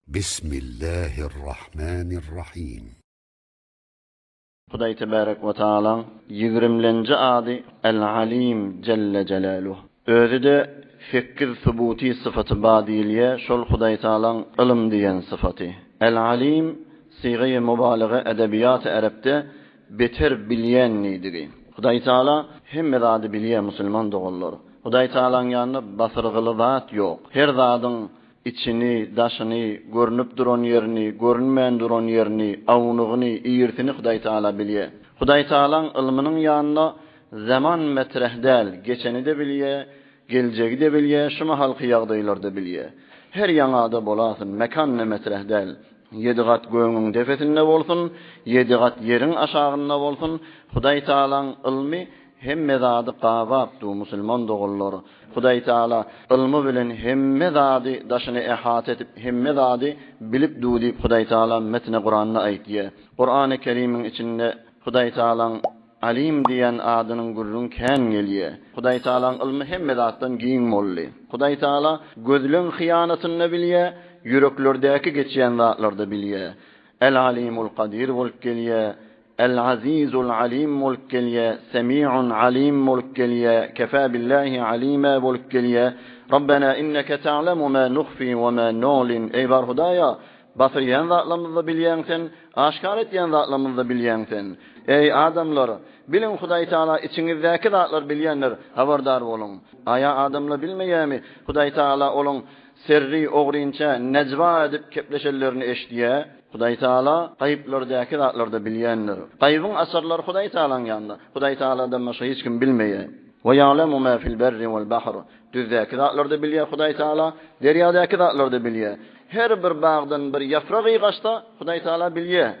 Bismillahirrahmanirrahim. Hudaý tebarek we taala 20-nji ady El-Alim celle celaluhu. Özü de fikir subuti sıfatı badiliye şol Hudaý taalaň ilim diýen sıfaty. El-Alim sigaye mübalağa edebiyat Arapda beter bilýän nidigi. Hudaý taala hemme zady bilýär musulman dogallar. Hudaý taalaň ýanyna basyrgyly zat ýok. Her zadyň içini, daşyny, görünüp duran yerini, görünmeýän duran yerini, awnugyny, iýertini Hudaý taala bilýär. Hudaý taalaň ilminiň ýanyna zaman metrehdäl, geçeni de bilýär, geljegi de bilýär, şu mahalky ýagdaýlarda bilýär. Her ýaňada bolasyn, mekan metrehdäl, 7 gat göňüň defetinde bolsun, 7 gat ýeriň aşagynda bolsun, Hudaý taalaň ilmi hemme zady gawapdy musulman dogallar. Hudaý taala ilmi bilen hemme zady daşyny ehat etip hemme zady bilip dudip Hudaý taala metni Qur'anyna aýtdy. Qur'any Kerimiň içinde Hudaý taalaň Alim diýen adynyň gurrun kän gelýär. Hudaý taalaň ilmi hemme zatdan giň molly. Hudaý taala gözlüň hyýanatyny bilýär, yüreklerdäki geçýän zatlarda bilýär. El-Alimul Qadir bolup gelýär. El-Azizul Alim bolup gelýär. Semi'un Alim bolup gelýär. Kefâ billahi alima bolup gelýär. Rabbena inneke ta'lemu ma nukhfi we ma nulin. Ey bar Hudaýa, basyrýan zatlarymyzda bilýänsen, aşkar etýän zatlarymyzda bilýänsen. Ey adamlar, bilin Hudaý taala içinizdäki zatlar bilýänler, habardar bolun. Aya adamlar bilmeýärmi? Hudaý taala olun sirri ogrinça necva edip kepleşellerini eşdiýär. Hudaý taala gaýplardäki zatlarda bilýänler. Gaýbyň asarlary Hudaý taalaň ýanynda. Hudaý taaladan başga hiç kim bilmeýär. Ve ya'lemu ma fil berri vel bahr. Düzdäki zatlarda bilýär Hudaý taala, derýadäki zatlarda bilýär. Her bir bagdan bir ýafragy gaçda Hudaý taala bilýär.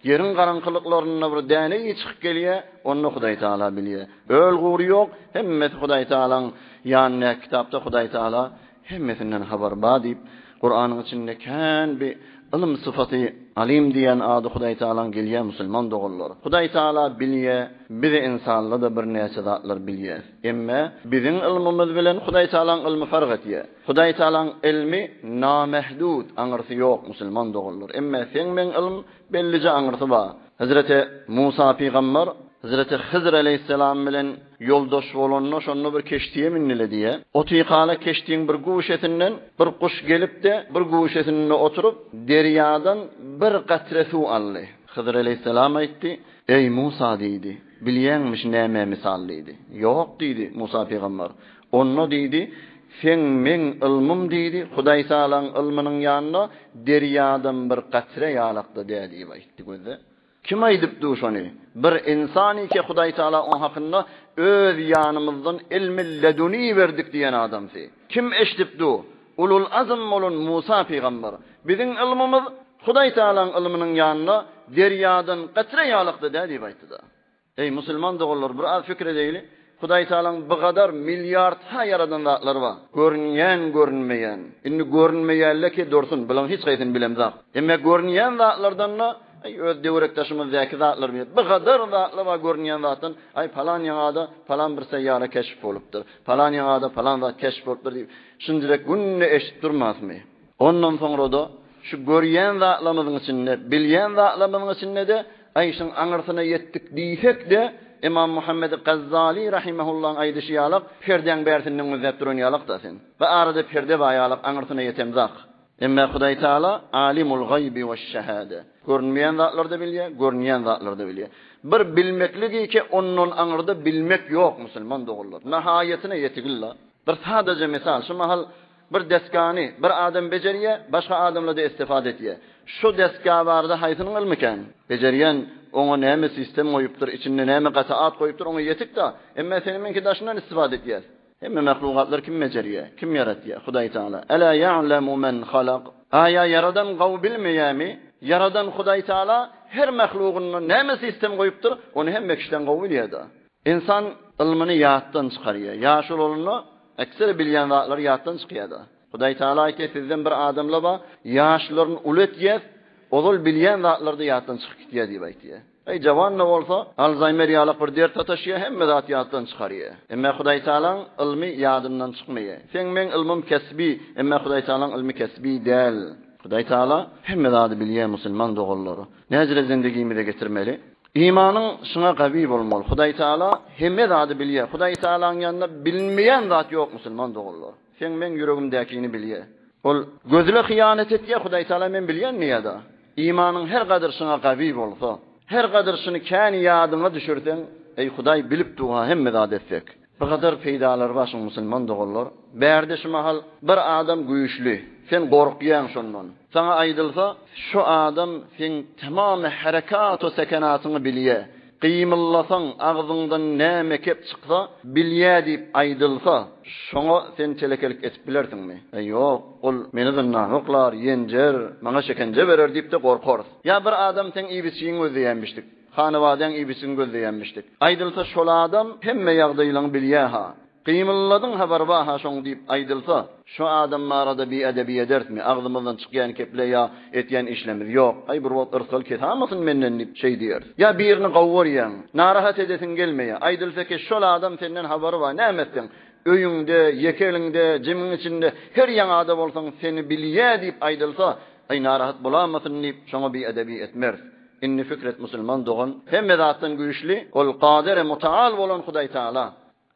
Yerin garankylyklaryna bir däne çykyp gelýär, onu Hudaý taala bilýär. Öl gury ýok, hemmeti Hudaý taalaň ýanyna kitapda Hudaý taala hemmetinden habar diýip Qur'anyň içinde kän bir ilim sıfaty alim diýen ady Hudaý taalaň gelýär musulman dogallar. Hudaý taala bilýär, bizi insanlar da bir näçe zatlar bilýär. Emma biziň ilmimiz bilen Hudaý taalaň ilmi fark etýär. Hudaý taalaň ilmi namahdud, aňyrsy ýok musulman dogallar. Emma sen men ilm bellice aňyrsy bar. Hazreti Musa peýgamber Hazreti Hızr aleyhisselam bilen yoldaş bolanna şonu bir keştiye minilediye. Otiqala keştiğin bir guşetinden bir kuş gelip de bir guşetinde oturup deryadan bir qatre su aldı. Hızr aleyhisselam aytdy: "Ey Musa" diýdi. "Bilýänmiş näme misallıydı?" "Yok" diýdi Musa peýgamber. "Onu" diýdi, "Sen men ilmim" diýdi. "Hudaý taalaň ilminiň ýanyna deryadan bir qatre ýalakdy" diýip aýtdy gözde. Kim aýdypdy şonu? Bir insani ki Hudaý taala on hakynda öz ýanymyzdan ilmi leduni berdik diýen adamsy. Kim eşdipdi? Ulul azm bolan Musa peýgamber. Biziň ilmimiz Hudaý taalaň ilminiň ýanyna deryadan qatre ýalakdy diýip aýtdy. Ey musulman dogallar, bir az fikir edeyli. Hudaý taalaň bu kadar milyard ha yaradan zatlar bar. Görünýän, görünmeýän. Indi görünmeýänleki dursun, bilen hiç gaýsyn bilemzak. Emma görünýän zatlardan öz döwrekdaşymyz zäki zatlar bilet. Bu kadar zatlar bar görünýän zatdan, falan ýaňada falan bir seýara keşif bolupdyr. Falan ýaňada falan zat keşif bolupdyr diýip şundirek günne eşit durmazmy? Ondan soňra da şu görýän zatlarymyzyň içinde, bilýän zatlarymyzyň içinde de şuň aňyrsyna ýetdik diýsek de İmam Muhammed Gazzali rahimehullah aýdyşy ýalyk perden bersinden özep duran ýalyk da sen. Ve arada perde baýalyk aňyrsyna ýetemzak. Emma Hudaý taala alimul gaybi we şehade. Görünmeýän zatlarda bilýär, görünýän zatlarda bilýär. Bir bilmekligi ki onun aňyrda bilmek ýok musulman dogallar. Nahaýetine ýetigilla. Bir sadece misal, şu mahal bir deskany bir adam bejerýär, başga adamlarda istifade etýär. Şu deska barada haýsynyň ilmiken, bejerýän ona näme sistem goýupdyr, içinde näme gataat goýupdyr, ona ýetik da, emma senin menki daşyndan istifade etýär. Hemme mahlukatlar kim mecerýär, kim yaratýar? Hudaý taala. Ala ya'lemu men halaq. Aya yaradan gaw bilmeýärmi? Yaradan Hudaý taala her mahlugyna näme sistem goýupdyr, onu hemme kişiden gaw bilýär. İnsan ilmini ýatdan çykarýar. Ýaşul olunu ekser bilýän zatlar ýatdan çykýar. Hudaý taala aýtdy, sizden bir adamla bar, ýaşlaryny uletýär, ol bilýän zatlarda ýatdan çykyp gitýär diýip aýtdy. Jawan ne bolsa Alzheimer ýalyk bir dert tataşýar, hemme zat ýatdan çykarýar. Emma Hudaý taalaň ilmi ýadyndan çykmaýar. Sen men ilmim kesbi, emma Hudaý taalaň ilmi kesbi däl. Hudaý Taala hemme zady bilýän musulman dogalary. Näzire zindegimize getirmeli. İmanın şuna gabi bolmaly. Hudaý Taala hemme zady bilýär. Hudaý Taalanyň ýanynda bilmeýän zat ýok musulman dogalary. Sen men yüregimdäkini bilýär. Ol gözüle hıyanet etýär. Hudaý Taala men bilýän niýada. İmanın her gadyr şuna gabi bolsa, her gadyr şuny kän ýadyňa düşürsen, ey Hudaý bilip duha hemme zat etsek. Bu kadar peýdalar başyň musulman dogallar. Bärde şu mahal bir adam güýçli. Sen gorkýan şondan. Sana aýdylsa, şu adam sen tamamy harakat we sekanatyny bilýär. Qyýmyllasaň agzyňdan näme kep çyksa, bilýär diýip aýdylsa, şoňa sen telekelik etip bilersiňmi? Ýok, ol meni zynnaňoklar, ýenjer, maňa şekence berer diýip de gorkar. Ya bir adam sen iýbisiň gözleýänmişdik. Hanawadan iýbisiň gözleýänmişdik. Aýdylsa şol adam hemme ýagdaýlaryny bilýär ha. Qyýmylladyň habar ba ha şoň diýip aýdylsa, şu adam marada bir edebi edertmi? Agzymyzdan çykýan keple ya etýän işlemiz ýok. Ay bir wagt ırsal ketamasyň menden diýip şey diýer. Ya birini gowurýan, narahat edesin gelmeýär. Aýdylsa ki şol adam senden habary ba, nämetdiň? Öýüňde, ýekeliňde, jimiň içinde her ýaňada bolsaň seni bilýär diýip aýdylsa, ay narahat bolamasyn diýip şoňa bir edebi etmer. Inni fikret musulman dogan hemme zatdan güýçli, ol qadir mutaal bolan Hudaý Taala.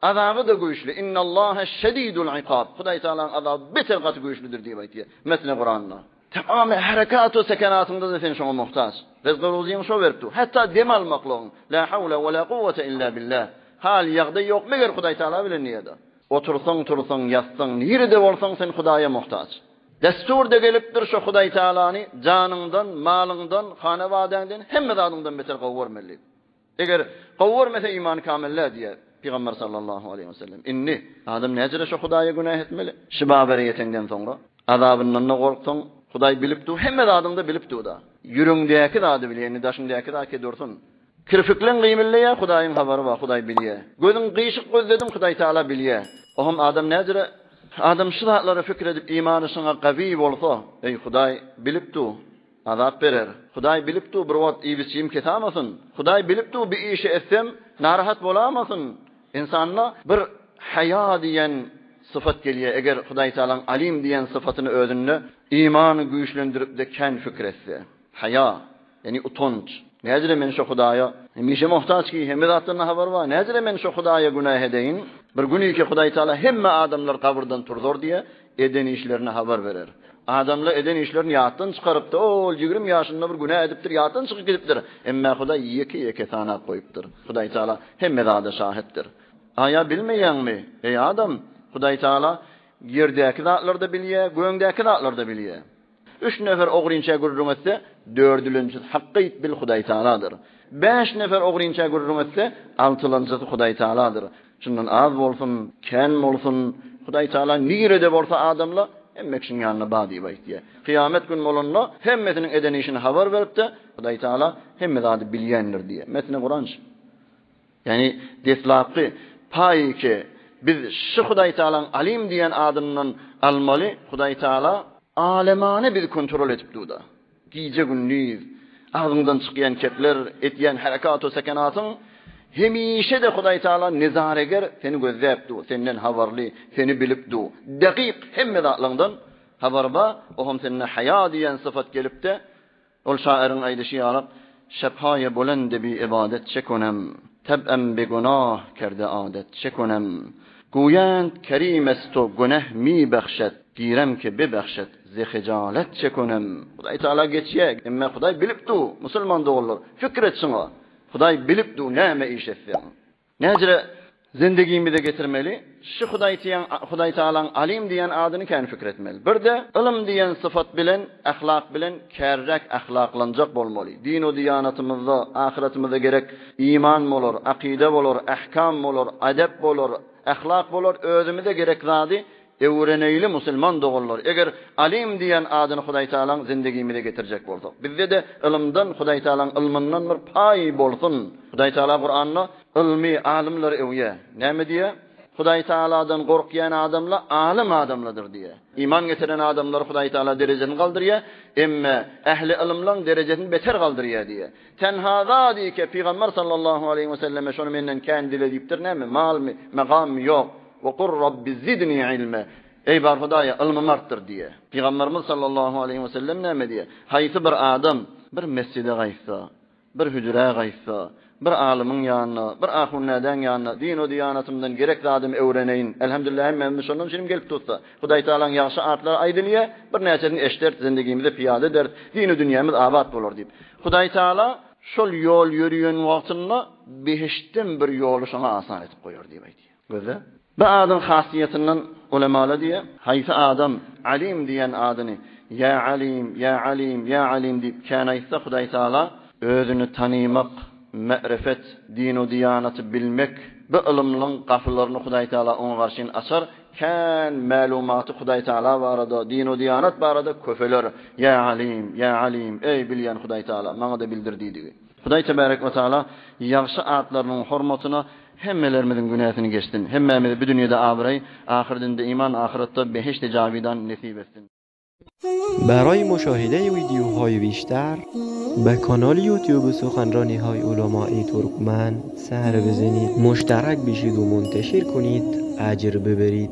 Azabı da güýçli. İnnallâhe şedîdul ikab. Hudaý Taalanyň azabı beter gaty güýçlidir diýip aýtýar. Mesele Kur'an'da. Tamamy harakat we sekanatynda da sen şoňa muhtaç. Rezgi rozyň şo beripdi. Hatda dem almaklaň. La hawla we la quwwata illa billah. Hal ýagdaý ýok meger Hudaý Taala bilen niýede. Otursaň, ýatsaň, nirede bolsaň sen Hudaýa muhtaç. Desturda gelipdir şu Hudaý Taalany janyňdan, malyňdan, hanawadyňdan, hemme zadyňdan beter gowurmeli. Eger gowurmasa iman kamillä diýer Peygamber sallallahu aleyhi ve sellem. Inni adam näjere şu Hudaýa günah etmeli. Şibabere ýetenden soňra azabyndan gorksaň, Hudaý bilipdi, hemme zadyňda bilipdi da. Yüreğindäki zady bilýär, daşyndaky zady dursun. Kirfiklen gıymilleye Hudaýyň habary bar, Hudaý bilýär. Gözüň gıýşyk gözledim, Hudaý Taala bilýär. Ohum adam näjere adam şu zatlara fikir edip imany şoňa gawy bolsa, ey Hudaý bilipdi, azap berer. Hudaý bilipdi, bir wagt iýbiçim ketamasyn. Hudaý bilipdi, bir işe etsem narahat bolamasyn. İnsanla bir haya diýen sıfat gelýär. Eger Hudaý Taalaň alim diýen sıfatyny özünde imany güýçlendirip de kän fikir etse. Haya, yani utanç. Näzire men şu Hudaýa, meşe muhtaç ki hemme zatdan habar bar. Näzire men şu Hudaýa günah edeýin. Bir güni ki Hudaý Taala hemme adamlar kaburdan turdur diye eden işlerini haber verer. Adamlar eden işlerini ýatdan çykaryp da, ol 20 ýaşynda bir günah edipdir, ýatdan çykyp gidipdir. Emma Hudaý ýeke sanap goýupdyr. Hudaý Taala hemme zada şahitdir. Aya bilmeýänmi? Ey adam, Hudaý Taala ýerdäki zatlarda bilýär, göňdäki zatlarda bilýär. 3 nefer ogrinça gurrun etse, 4-nji haqqyt bil Hudaý Taaladyr. 5 nefer ogrinça gurrun etse, 6-njy Hudaý Taaladyr. Şundan az bolsun, kän bolsun, Hudaý Taala nirede bolsa adamlar emmekşin ýanyna bady baýtdy. Kıyamet gün bolanla hemmesiniň eden işini habar beripdi. Hudaý Taala hemme zady bilýändir diýe. Mesne Kur'an. Yani deslapy paýky biz şu Hudaý Taalaň alim diýen adamdan almaly. Hudaý Taala alemane bir kontrol etip durda. Gije gündüz ağzından çykýan ketler, etýän harakat we sekanatyň hemişe de Hudaý Taala nizareger seni gözläpdi, senden habarly, seni bilipdi. Dakyk hemme zatlaryndan habar bar, ohum senne haya diýen sıfat gelipdi. Ol şairiň aýdyşy ýalyp, şebhaye bolende bi ibadet çekonem, teb'em bi günah kerde adet çekonem. Goýand kerim esto günah mi baxşet, girem ki bebexşet zehicalet çekonem. Hudaý Taala geçýär, emma Hudaý bilipdi, musulman dogullar. Fikir etsin o. Hudaý bilipdi näme iş etsen. Näjire zindegimize getirmeli. Şu Hudaý Taalaň alim diýen adyny kän fikir etmeli. Bir de ilim diýen sıfat bilen, ahlak bilen kärrek ahlaklanjak bolmaly. Din we diýanatymyzda, ahiretimizde gerek iman bolar, akide bolar, ahkam bolar, adep bolar, ahlak bolar, özümizde gerek zady öwreneyli musulman dogullar. Eger alim diýen adyny Hudaý Taalaň zindegimize getirjek bolsak, bizde de ilimden Hudaý Taalaň ilminden bir paý bolsun. Hudaý Taala Kur'an'da ilmi alimler öwýär. Näme diýär? Hudaý Taaladan gorkýan adamlar alim adamladyr diýär. İman getiren adamlar Hudaý Taala derejeni galdyrýar, emma ähli ilimlaň derejesini beter galdyrýar diýär. Tenha zady ki Peygamber sallallahu aleyhi ve sellem şonu menden kän dile diýipdir, näme? Mal, maqam ýok. Ve kur Rabbi zidni ilme. Ey bar Hudaýa, ilmim artdyr diye. Peygamberimiz sallallahu aleyhi ve sellem näme diye? Haýsy bir adam bir mescide gaýsa, bir hüjre gaýsa, bir alymyň ýanyna, bir ahunnadan ýanyna, din we diýanatymdan gerek zadım öwreneýin. Elhamdülillah men şondan şenim gelip tutsa. Hudaý Taalaň ýaxşy atlar aýdylýa, bir näçeni eşdert zindegimizde piýade der, din we dünýämiz abad bolar diýip. Hudaý Taala şol ýol ýürüýän wagtynda beheşden bir ýoly şoňa asan etip goýar diýip aýdýar. Göze. Bu adam hasiyetinden ulemalar diye, haýsy adam alim diýen adyny ya alim, ya alim, ya alim diýip kanaýsa Hudaý Taala özüni tanymak, ma'rifet, din we diýanaty bilmek, bu ilmliň gafylaryny Hudaý Taala oňa garşy açar. Kan malumaty Hudaý Taala barada, din we diýanat barada köfeler. Ya alim, ey bilýän Hudaý Taala maňa da bildirdi diýdi. Hudaý tebarek we taala ýaxşy atlarynyň hormatyna hemmelerimizin günahını geçtin. Hemmemiz bu dünyada abray, ahirinde iman, ahiretde beheşt cavidan nasip etsin. برای مشاهده ویدیوهای بیشتر به کانال یوتیوب سخنرانی‌های علماء ترکمن سر بزنید، مشترک بشید و منتشر کنید، اجر ببرید.